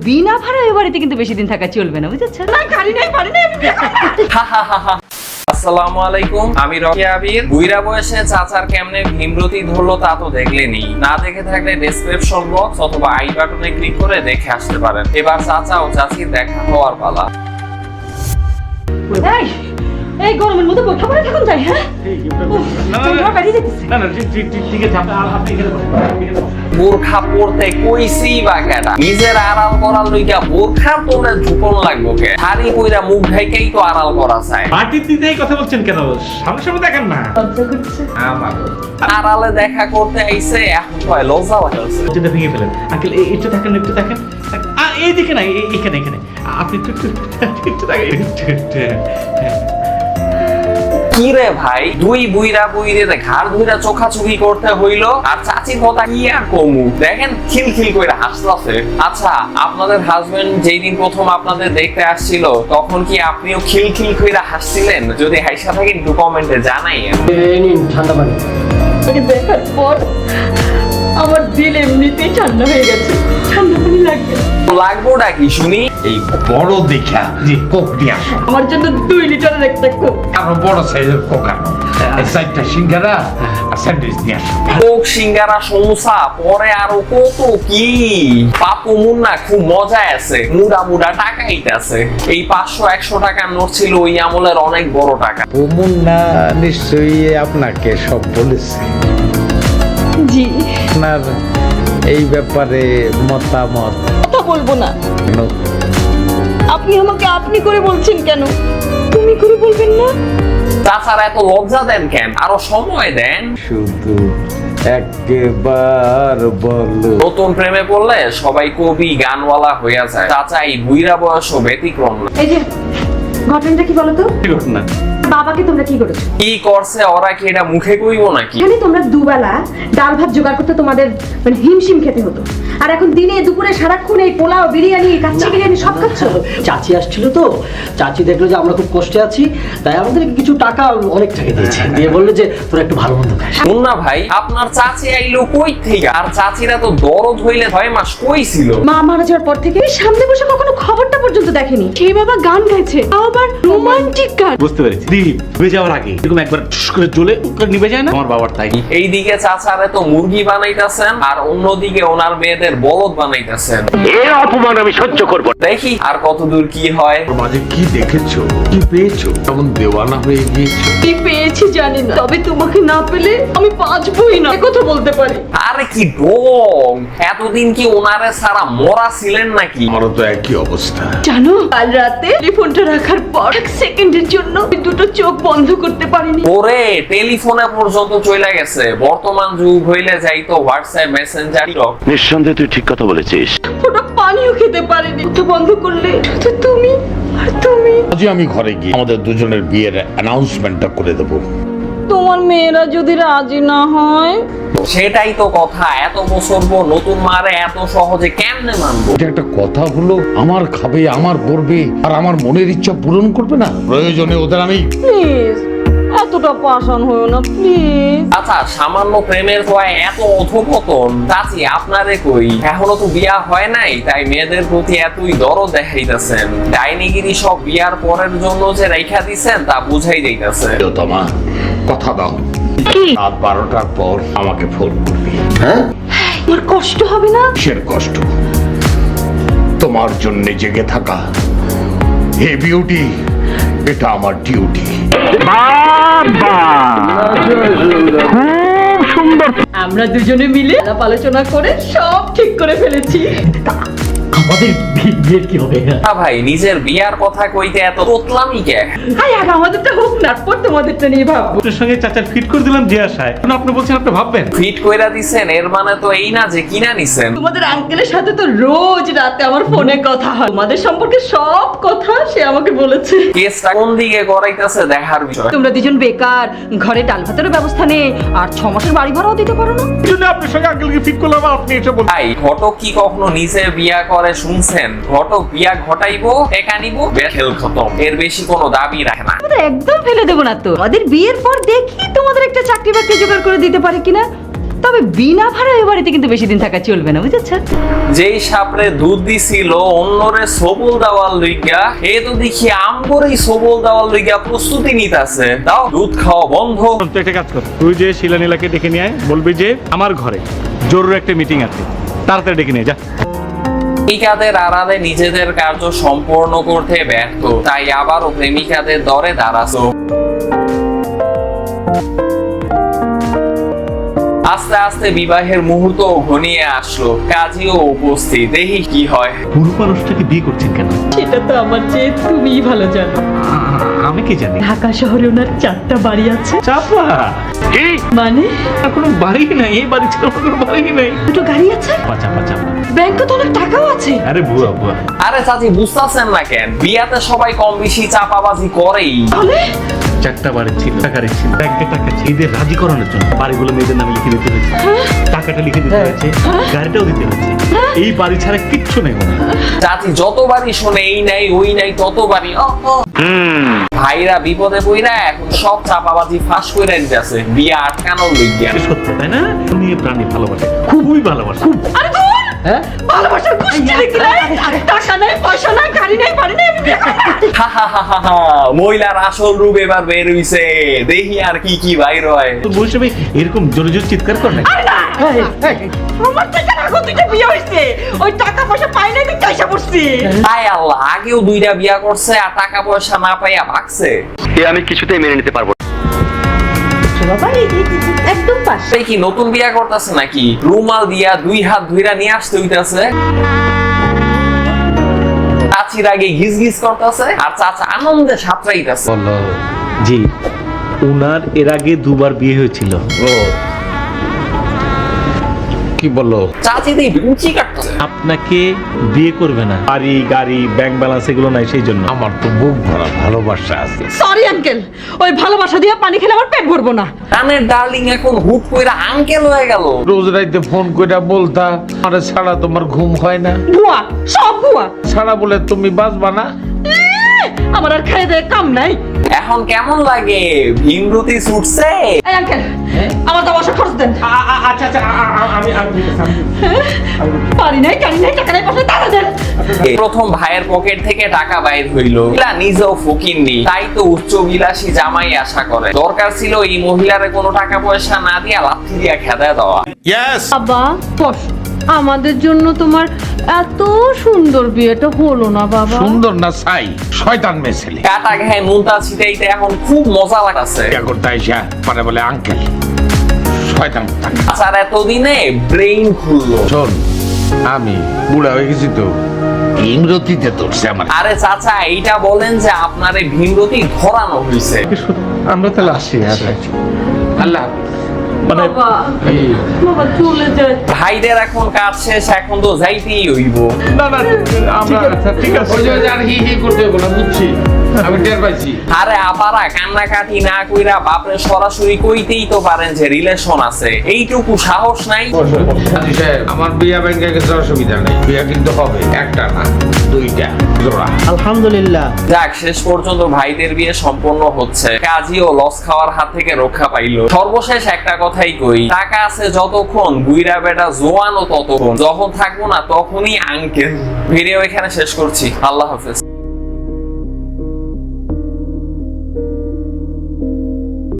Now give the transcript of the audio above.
বিনা ভাড়া এই বাড়িতে কিন্তু বেশি দিন থাকা চলবে না, বুঝেছো? না গাড়ি নাই বাড়ি নাই। আসসালামু আলাইকুম, আমি রকি আবির। বুইরা বয়সে চাচার কেমনে ভীমরতি ধরলো তা তো দেখলেনি। না দেখে থাকলে ডেসক্রিপশন বক্স অথবা আই বাটনে ক্লিক করে দেখে আসতে পারেন। এবার চাচা ও চাচির দেখা হওয়ার পালা। এই গরমের মধ্যে কোথা করে থাকুন যায়? হ্যাঁ বোরখা পরতে কইছি বা কেডা? নিজের আড়াল করার লইগা বোরখা তোমরা ঝুপন লাগবো কে? শাড়ি পইরা মুখ ঢাকাই তো আড়াল করা যায়। পার্টির দিনেই কথা বলছেন কেন? সামনে সামনে দেখেন না। আড়ালে দেখা করতে আইছে, এখন কয় লজ্জা লাগছে। যেটা ভেঙে ফেলেন আঙ্কেল, একটু দেখেন, একটু দেখেন। এইদিকে না, এখানে এখানে আপনি একটু দেখেন। কি রে ভাই, দুই বুইরা বুইরে ঘাড় ধুইরা চোখাচুকি করতে হইলো, আর চাচির কথা কি আর কমু? দেখেন খিলখিল কইরা হাসতাছে। আচ্ছা, আপনাদের হাজবেন্ড যেই দিন প্রথম আপনাদের দেখতে আসছিল তখন কি আপনিও খিলখিল কইরা হাসছিলেন? যদি হাসা থাকেন একটু কমেন্টে জানাইয়েন। ঠান্ডা পানি দেখার পর আমার দিল এমনিতেই ঠান্ডা হয়ে গেছে। ঠান্ডা পানি লাগবে? লাগবোটা কি শুনি? এই বড় দেখা জি। কোক নিয়ে আসো। আমার জন্য 2 লিটারের একটা কোক। আরো বড় সাইজের কোক আনো। এই সাইডটা সিঙ্গারা আর স্যান্ডউইচ নিয়ে আসো। কোক, সিঙ্গারা, সমোসা, পরে আরো কত কি। পাপু মুন্না খুব মজা আছে, মুড়া মুড়া টাকা ইতাছে। এই 500-100 টাকার নোট ছিল ওই আমলের অনেক বড় টাকা। মুন্না নিশ্চয়ই আপনাকে সব বলেছে। জি। আপনার এই ব্যাপারে মতামত? কথা বলবো না। আপনি আমাকে আপনি করে বলছেন কেন? তুমি করে বলবেন না? তাছাড়া এত লজ্জা দেন কেন? আরো সময় দেন। শুধু একবার বলো। নতুন প্রেমে পড়লে সবাই কবি গানওয়ালা হইয়া যায়। চাচা এই বুইরা বয়সও ব্যতিক্রম না। এই যে ঘটনাটা কি বলো তো? কি ঘটনা? বাবাকে তোমরা কি করেছো? কি করছে ওরা? কি এটা মুখে কইবো নাকি? এখানে তোমরা দুবেলা ডাল ভাত জোগাড় করতে তোমাদের মানে হিমশিম খেতে হতো, আর এখন দিনে দুপুরে সারাক্ষণ এই পোলাও, বিরিয়ানি, কাচ্চি বিরিয়ানি সব খাচ্ছ। চাচি আসছিল তো, চাচি দেখলো যে আমরা খুব কষ্টে আছি, তাই আমাদের কিছু টাকা, অনেক টাকা দিয়েছে, দিয়ে বললো যে তোরা একটু ভালো মন্দ খাস। মুন্না ভাই, আপনার চাচি আইলো কই থেকে? আর চাচিরা তো দরদ হইলে 6 মাস কই ছিল? মা মারা যাওয়ার পর থেকে সামনে বসে কখনো খবরটা পর্যন্ত দেখেনি। সেই বাবা গান গাইছে, তাও আবার রোমান্টিক গান। বুঝতে পেরেছি। দীপ হয়ে যাওয়ার আগে এরকম একবার টুস করে জ্বলে নিভে যায় না, আমার বাবার তাই। এইদিকে চাচারে তো মুরগি বানাইতাছেন, আর অন্যদিকে ওনার মেয়েদের বলদ বানাইতাছেন। এই অপমান আমি সহ্য করব। দেখি আর কতদূর কি হয়। মাঝে কি দেখেছো, কি পেয়েছো? এমন দেওয়ানা হয়ে গিয়েছো। কি পেয়েছি জানি না, তবে তোমাকে না পেলে আমি বাঁচবই না, কথা বলতে পারি। আরে কি ডং, এতদিন কি ওনারে সারা মরা ছিলেন নাকি? আমারও তো একই অবস্থা। জানো, কাল রাতে টেলিফোনটা রাখার পর 1 সেকেন্ডের জন্য দুটো চোখ বন্ধ করতে পারিনি। ওরে, টেলিফোনে পর্যন্ত চলে গেছে। বর্তমান যুগ হইলে যাইতো হোয়াটসঅ্যাপ, মেসেঞ্জার। নিঃসন্দেহে তুই ঠিক কথা বলেছিস। ওটা পানিও খেতে পারিনি। তো বন্ধ করলে শুধু তুমি আর তুমি। আজই আমি ঘরে গিয়ে আমাদের দুজনের বিয়ের অ্যানাউন্সমেন্টটা করে দেবো। তোমার মেয়েরা যদি রাজি না হয়? সেটাই তো কথা। এত বছর পর নতুন মারে এত সহজে কেমনে মানবো? এটা একটা কথা হলো? আমার খাবে, আমার পড়বে, আর আমার মনের ইচ্ছা পূরণ করবে না? প্রয়োজনে ওদের আমি প্লিজ এতটা পাষাণ হয়েও না প্লিজ। আচ্ছা, সামান্য প্রেমের হয় এত অধপতন? চাচি আপনারে কই, এখনো তো বিয়া হয় নাই, তাই মেয়েদের প্রতি এতই দরদ দেখাইতেছেন। ডাইনিগিরি সব বিয়ার পরের জন্য যে রেখা দিছেন তা বুঝাই যাইতেছে। তোমা কথা দাও, রাত 12টার পর আমাকে ফোন করবি। হ্যাঁ, তোমার কষ্ট হবে না? কিসের কষ্ট? তোমার জন্য জেগে থাকা। হে বিউটি, এটা আমার ডিউটি। আমরা দুজনে মিলে আলোচনা করে সব ঠিক করে ফেলেছি। আমাদের বিয়ের কি হবে? না ভাই, নিজের বিয়ার কথা কইতে এত তোতলামি কে? হাই আগে আমাদেরটা হোক না, পর তোমাদেরটা নিয়ে ভাববো। আপনার সঙ্গে চাচার ফিট করে দিলাম যে আশায়, এখন আপনি বলছেন আপনি ভাববেন। ফিট কইরা দিছেন এর মানে তো এই না যে কিনা নিছেন। তোমাদের আঙ্কেলের সাথে তো রোজ রাতে আমার ফোনে কথা হয়, তোমাদের সম্পর্কে সব কথা সে আমাকে বলেছে। কেসটা কোন দিকে করাইতেছে দেখার বিষয়। তোমরা দুজন বেকার, ঘরে ডাল ভাতেরও ব্যবস্থা নেই, আর 6 মাসের বাড়ি ভাড়াও দিতে পারো না। এই জন্য আপনার সঙ্গে আঙ্কেলকে ফিট করলাম, আপনি এসে বলছেন। ভাই, ঘটক কি কখনো নিজে বিয়া করে শুনছেন? ঘটক বিয়া ঘটাইবো, টেকা নিবো, খেল খতম। এর বেশি কোনো দাবি রাখে না। একদম ফেলে দেবো না তো। আমাদের বিয়ের পর দেখি তোমাদের একটা চাকরি বাকরি জোগাড় করে দিতে পারে কিনা। তবে বিনা ভাড়া ওই বাড়িতে কিন্তু বেশি দিন থাকা চলবে না, বুঝেছো? যেই সাপরে দুধ দিছিল অন্যরে সবল দেওয়ার লইগা, এ তো দেখি আমগরেই সবল দেওয়ার লইগা প্রস্তুতি নিতেছে। দাও দুধ খাওয়া বন্ধ। তুই একটা কাজ কর, তুই যে শিলানীলাকে ডেকে নিয়ে আয়, বলবি যে আমার ঘরে জরুরি একটা মিটিং আছে, তাড়াতাড়ি ডেকে নিয়ে যা। প্রেমিকাদের আড়ালে নিজেদের কার্য সম্পূর্ণ করতে ব্যর্থ, তাই আবারও প্রেমিকাদের দরে দাঁড়াছো। আস্তে আস্তে বিবাহের মুহূর্ত ঘনিয়ে আসলো, কাজীও উপস্থিত। দেখি কি হয়। পুরো মানুষটাকে বিয়ে করছেন কেন? সেটা তো আমার চেয়ে তুমিই ভালো জানো। আমি কি জানি? ঢাকা শহরে ওনার 4টা বাড়ি আছে। চাপা কি? মানে আর কোনো বাড়ি নাই, এই বাড়ি ছাড়া কোনো বাড়ি নাই। 2টো গাড়ি আছে, চাপা চাপা। ব্যাংকে তো অনেক টাকাও আছে। আরে বুয়া বুয়া, আরে চাচি বুঝতেছেন না কেন? বিয়াতে সবাই কম বেশি চাপাবাজি করেই। তাহলে 4টা বাড়ি ছিল, টাকার ছিল, ব্যাংকে টাকা ছিল। এদের রাজি করানোর জন্য বাড়িগুলো মেয়েদের নামে লিখে দিতে হয়েছে, টাকাটা লিখে দিতে হয়েছে, গাড়িটাও দিতে হয়েছে। এই বাড়ি ছাড়া কিচ্ছু নেই মনে হয়। চাচি যতবারই শোনে এই নাই ওই নাই ততবারই ভাইরা বিপদে পইরা এখন সব চাপাবাজি ফাঁস করে দিতেছে বিয়া আটকানোর লইগা। সত্য তাই না? নিয়ে প্রাণী ভালোবাসে, খুবই ভালোবাসে। আরে দূর, ভালোবাসার গোষ্ঠী দেখি নাই, টাকা নাই, পয়সা নাই, গাড়ি নাই, বাড়ি নাই, আমি বিয়ে করবো না। হা হা হা হা হা, মহিলার আসল রূপ এবার বের হইছে। দেখি আর কি কি বাইর হয়। তোর বউ হিসেবে এরকম জোরে জোরে চিৎকার কর না। আরে না, আমার থেকে আগে 2টা বিয়ে হয়েছে, ওই টাকা পয়সা পাই নাই তো পয়সা পড়ছি। তাই আল্লাহ আগেও 2টা বিয়া করছে আর টাকা পয়সা না পাইয়া ভাগছে। এ আমি কিছুতেই মেনে নিতে পারবো না। বাবা একদম পাশ। এই কি নতুন বিয়া করতেছে নাকি? রুমাল দিয়া 2 হাত ধইরা নিয়ে আসতে হইতাছে। চাচির আগে ঘিস ঘিস করতেছে আর চাচা আনন্দে সাঁতরাইতেছে। বলো। জি, উনার এর আগে 2বার বিয়ে হয়েছিল। ও কি বলো? চাচি দিয়ে বিঞ্চি কাটতেছে। আপনাকে বিয়ে করবে না, বাড়ি গাড়ি ব্যাংক ব্যালেন্স এগুলো নাই, সেই জন্য। আমার তো বুক ভরা ভালোবাসা আছে। সরি আঙ্কেল, ওই ভালোবাসা দিয়ে পানি খেলে আমার পেট ভরবো না। কানের ডার্লিং এখন হুট কইরা আঙ্কেল হয়ে গেল। রোজ রাইতে ফোন কইরা বলতা আরে ছাড়া তোমার ঘুম হয় না, ভুয়া, সব ভুয়া। ছাড়া বলে তুমি বাঁচবা না। আমার আর খাই দেয় কাম নাই। এখন কেমন লাগে? ভীমরতি ছুটছে। এই আঙ্কেল, আমার তো বসে খরচ দেন। আচ্ছা আচ্ছা, আমি পারি নাই, গাড়ি নাই, টাকা নাই, পয়সা টাকা দেন। প্রথম ভাইয়ের পকেট থেকে টাকা বাইর হইল। নিজেও ফকিন্নি, তাই তো উচ্চ বিলাসী জামাই আশা করে। দরকার ছিল এই মহিলারে কোনো টাকা পয়সা না দিয়া লাথি দিয়া খেদায় দেওয়া। বাবা বস, আমাদের জন্য তোমার এত সুন্দর বিয়েটা হলো না বাবা? সুন্দর না ছাই, শয়তান মেয়ে ছেলে। কাটা ঘায়ে নুনতা ছিটাইতে এখন খুব মজা লাগছে। বিয়া করতে আইসা পরে বলে আঙ্কেল, শয়তান কোথাকার। আচ্ছা এতদিনে ব্রেইন খুললো। শোন, আমি বুড়া হয়ে গেছি তো, ইমরতিতে ধরছে আমার। আরে চাচা এইটা বলেন যে আপনার এই ভীমরতি ধরানো হয়েছে। আমরা তাহলে আসি। আল্লাহ মানে বাবা চলে যায়। ভাইদের এখন কাজ শেষ, এখন তো যাইতেই হইব। না না, আমরা ঠিক আছে। ওই যে আর হি হি করতে হবে না, বুঝছি আমি টের পাইছি। আরে আপারা কান্নাকাটি না কইরা বাপরে সরাসরি কইতেই তো পারেন যে রিলেশন আছে। এইটুকু সাহস নাই। হাজি সাহেব, আমার বিয়া ব্যাংকে কিছু অসুবিধা নেই, বিয়া কিন্তু হবে একটা না 2টা জোড়া। আলহামদুলিল্লাহ। যাক শেষ পর্যন্ত ভাইদের বিয়ে সম্পন্ন হচ্ছে। কাজীও লস খাওয়ার হাত থেকে রক্ষা পাইলো। সর্বশেষ একটা কথাই কই, টাকা আছে যতক্ষণ, বুইরা বেটা জোয়ানও ততক্ষণ। যখন থাকবো না তখনই আঙ্কেল। ভিডিও এখানে শেষ করছি। আল্লাহ হাফেজ।